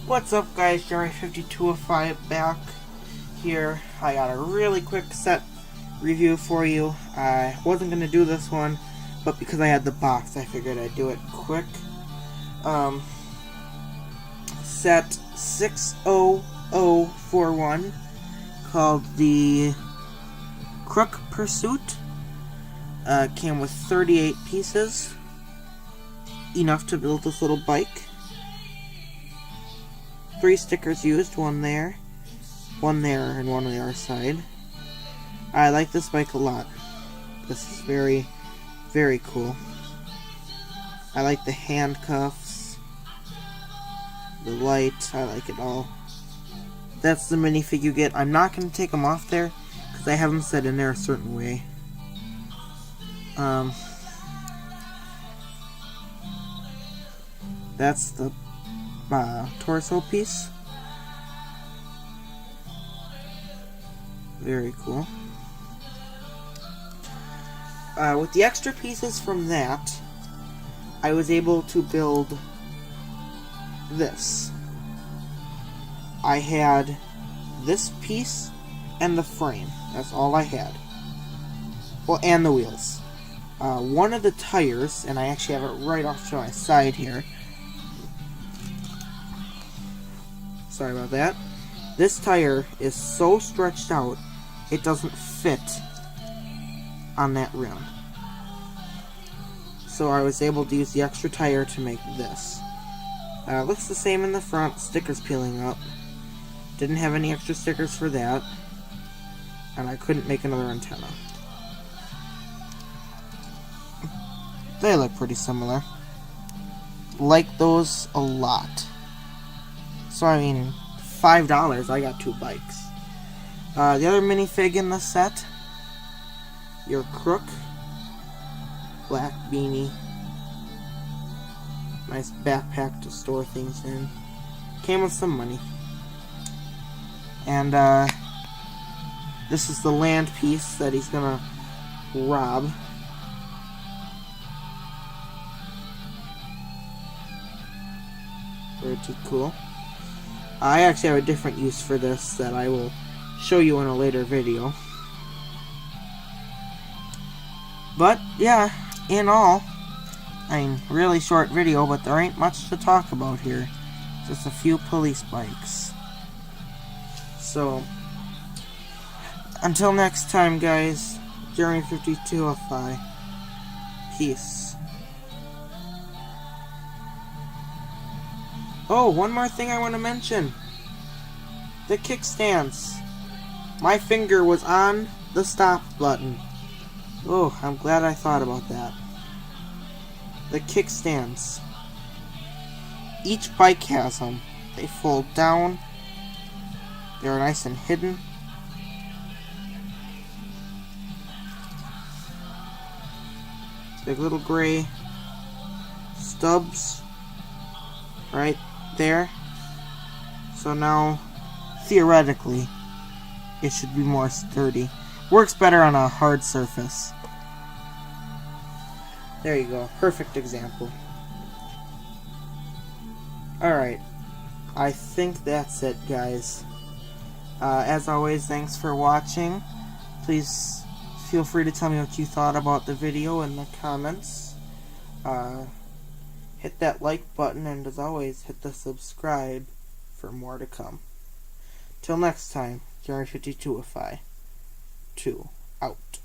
What's up, guys? Jeremy5205 back here. I got a really quick set review for you. I wasn't going to do this one, but because I had the box, I figured I'd do it quick. Set 60041 called the Crook Pursuit. Came with 38 pieces, enough to build this little bike. 3 stickers used, one there, and one on the other side. I like this bike a lot. This is very, very cool. I like the handcuffs, the light, I like it all. That's the minifig you get. I'm not going to take them off there, because I have them set in there a certain way. That's the torso piece. Very cool. With the extra pieces from that, I was able to build this. I had this piece and the frame. That's all I had. Well, and the wheels. One of the tires, and I actually have it right off to my side here. Sorry about that. This tire is so stretched out, it doesn't fit on that rim. So I was able to use the extra tire to make this. Looks the same in the front, stickers peeling up. Didn't have any extra stickers for that. And I couldn't make another antenna. They look pretty similar. Like those a lot. So I mean, $5, I got 2 bikes. The other minifig in the set, your Crook, black beanie, nice backpack to store things in, came with some money. And this is the land piece that he's gonna rob. Pretty cool. I actually have a different use for this that I will show you in a later video. But, yeah, in all, I mean, really short video, but there ain't much to talk about here. Just a few police bikes. So, until next time, guys, Jeremy5205, peace. Oh, one more thing I want to mention. The kickstands. My finger was on the stop button. Oh, I'm glad I thought about that. The kickstands. Each bike has them. They fold down. They're nice and hidden. Big little gray stubs right there. So now, theoretically, it should be more sturdy. Works better on a hard surface. There you go. Perfect example. Alright. I think that's it, guys. As always, thanks for watching. Please feel free to tell me what you thought about the video in the comments. Hit that like button, and as always, hit the subscribe for more to come. Till next time, Jeremy5205, 2 out.